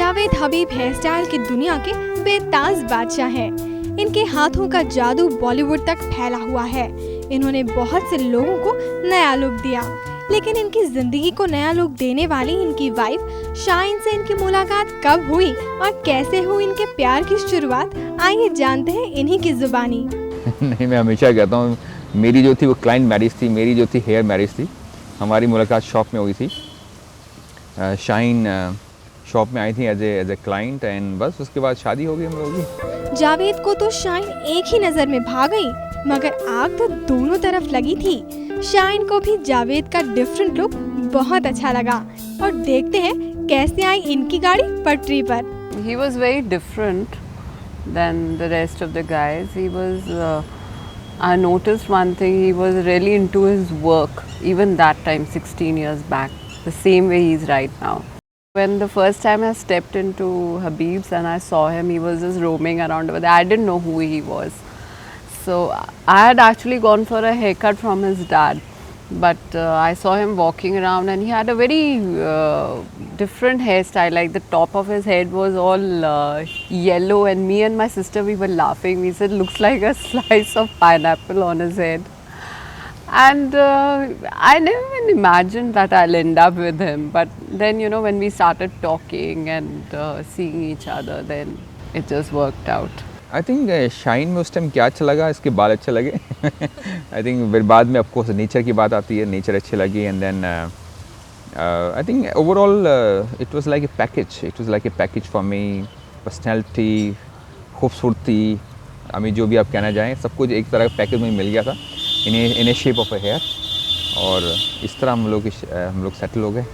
जावेद हबीब hair style की दुनिया के बेताज बादशाह हैं। इनके हाथों का जादू बॉलीवुड तक फैला हुआ है। इन्होंने बहुत से लोगों को नया लुक दिया, लेकिन इनकी जिंदगी को नया लुक देने वाली इनकी वाइफ शाइन से इनकी मुलाकात कब हुई और कैसे हुई इनके प्यार की शुरुआत, आइए जानते हैं इन्हीं की जुबानी। नहीं, मैं हमेशा कहता हूँ मेरी जो थी वो क्लाइंट मैरिज थी, मेरी जो थी हेयर मैरिज थी। हमारी मुलाकात शॉप में हुई थी। शाइन शॉप में आई थी एज ए क्लाइंट एंड बस उसके बाद शादी हो गई हम लोगों की। जावेद को तो शाइन एक ही नजर में भा गई, मगर आग तो दोनों तरफ लगी थी। शाइन को भी जावेद का डिफरेंट लुक बहुत अच्छा लगा और देखते हैं कैसे आई इनकी गाड़ी पटरी पर। He was very different than the rest of the guys. He was, I noticed one thing, he was really into his work, even that time, 16 years back, the same way he is right now. When the first time I stepped into Habib's and I saw him, he was just roaming around over there. I didn't know who he was. So I had actually gone for a haircut from his dad. But I saw him walking around and he had a very different hairstyle. Like the top of his head was all yellow, and me and my sister, we were laughing. We said, looks like a slice of pineapple on his head. And I never even imagined that I'll end up with him. But then, you know, when we started talking and seeing each other, then it just worked out. I think shine में उस time क्या अच्छा लगा, इसके बाल अच्छे लगे। I think फिर बाद में ऑफकोर्स नेचर की बात आती है, नेचर अच्छी लगी and then I think overall it was like a package for me. Personality, खूबसूरती, हमें जो भी आप कहना चाहें, सब कुछ एक तरह का पैकेज में मिल गया था इन A shape of a hair, और इस तरह हम लोग सेटल हो गए।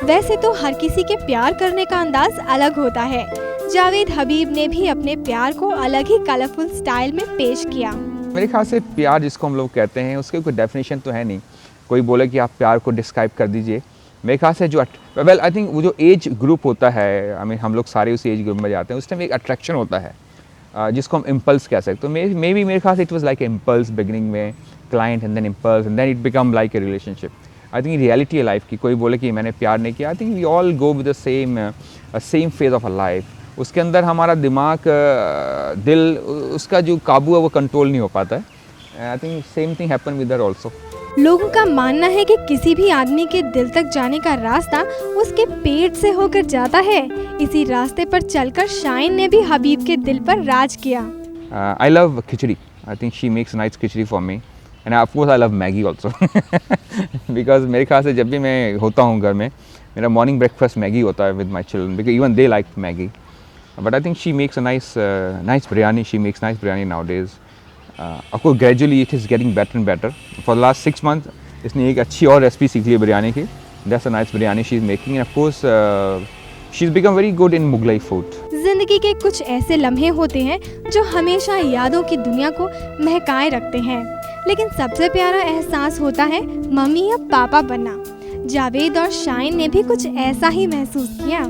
वैसे तो हर किसी के प्यार करने का अंदाज अलग होता है। जावेद हबीब ने भी अपने प्यार को अलग ही कलरफुल स्टाइल में पेश किया। मेरे ख्याल से प्यार जिसको हम लोग कहते हैं उसके कोई डेफिनेशन तो है नहीं। कोई बोले कि आप प्यार को डिस्क्राइब कर दीजिए। मेरे ख्याल से जो वेल आई थिंक वो जो एज ग्रुप होता है, हमें हम लोग सारे उस एज ग्रुप में जाते हैं, उस टाइम एक अट्रैक्शन होता है जिसको हम इम्पल्स कह सकते हैं। तो मे बी मेरे ख्याल से it was like impulse beginning में, client and then impulse and then it become like a relationship. I think reality है लाइफ की। कोई बोले कि मैंने प्यार नहीं किया, I think we all go with the same phase of a life. उसके अंदर हमारा दिमाग, दिल, उसका जो काबू है वो कंट्रोल नहीं हो पाता है। I think same thing happen with her also. लोगों का मानना है कि किसी भी आदमी के दिल तक जाने का रास्ता उसके पेट से होकर जाता है। इसी रास्ते पर चलकर शाइन ने भी हबीब के दिल पर राज किया। I love khichdi. I think she makes nice khichdi for me end of course I love Maggi also because मेरे ख्याल से जब भी मैं होता हूँ घर में, मेरा मॉर्निंग ब्रेकफास्ट मैगी होता है with my children, because even they like Maggi. But I think she makes a nice biryani. She makes nice biryani nowadays. Of course, gradually it is getting better and better. For the last 6 months, इसने एक अच्छी और recipe सीख ली है बिरयानी की. That's a nice biryani she is making, and of course, she's become very good in Mughlai food. जिंदगी के कुछ ऐसे लम्हे होते हैं जो हमेशा यादों की दुनिया को महकाए रखते हैं, लेकिन सबसे प्यारा एहसास होता है मम्मी या पापा बनना। जावेद और शाइन ने भी कुछ ऐसा ही महसूस किया।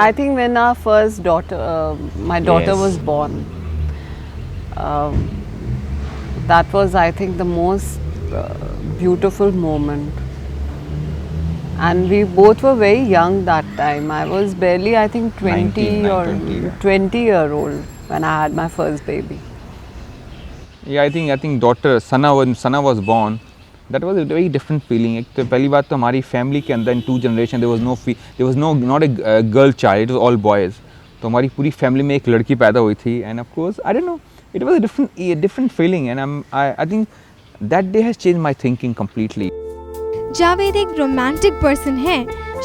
I think when our first daughter, my daughter Yes. was born, that was, I think, the most beautiful moment. And we both were very young that time. I was barely, I think, 20 or 20-year-old when I had my first baby. Yeah, I think daughter when Sana was born, that was a very different feeling. एक तो पहली बात तो हमारी family के अंदर in 2 generation there was not a girl child, it was all boys. तो हमारी पूरी फैमिली में एक लड़की पैदा हुई थी and of course I don't know, it was a different feeling and I think that day has changed my thinking completely. Javed एक रोमांटिक पर्सन है।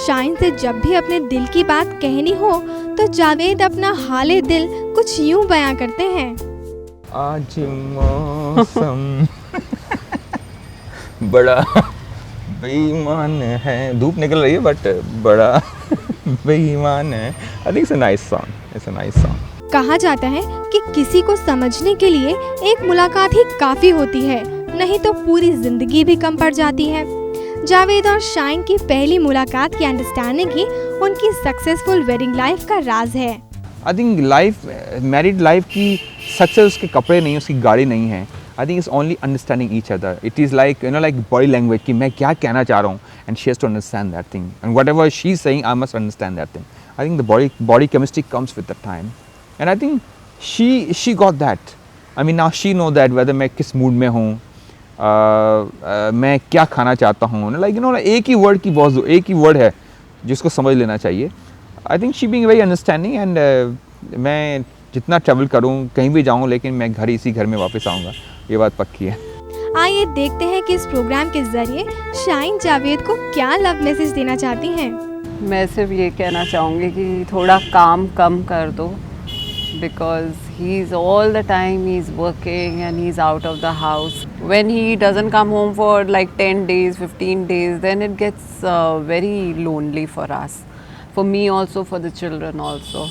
शाइन से जब भी अपने दिल की बात कहनी हो तो जावेद अपना हाले दिल कुछ यूं बयां करते हैं। आज मौसम बड़ा बेईमान है, धूप निकल रही है बट बड़ा बेईमान है। I think it's a nice song. It's a nice song. कहा जाता है कि किसी को समझने के लिए एक मुलाकात ही काफी होती है, नहीं तो पूरी जिंदगी भी कम पड़ जाती है। जावेद और शाइन की पहली मुलाकात की अंडरस्टैंडिंग ही उनकी सक्सेसफुल वेडिंग लाइफ का राज है। I think मैरिड लाइफ की सक्सेस उसके कपड़े नहीं, उसकी गाड़ी नहीं है। I think it's only understanding each other. It is like, you know, like body language कि मैं क्या कहना चाह रहा हूँ and she has to understand that thing. And whatever she's saying, I must understand that thing. I think the body chemistry comes with the time, and I think she got that. I mean now she know that whether मैं किस mood में हूँ, मैं क्या खाना चाहता हूँ, like you know एक ही word की बहुत एक ही word है जिसको समझ लेना चाहिए. I think she being very understanding, and मैं जितना ट्रैवल करूँ कहीं भी जाऊँ लेकिन मैं घर इसी घर में वापस आऊँगा, ये बात पक्की है. आइए देखते हैं कि इस प्रोग्राम के जरिए शाहीन जावेद को क्या लव मैसेज देना चाहती हैं. मैं सिर्फ ये कहना चाहूँगी कि थोड़ा काम कम कर दो, because he is all the time he is working and he is out of the house. When he doesn't come home for like 10 days 15 days, then it gets very lonely for us, for me also, for the children also.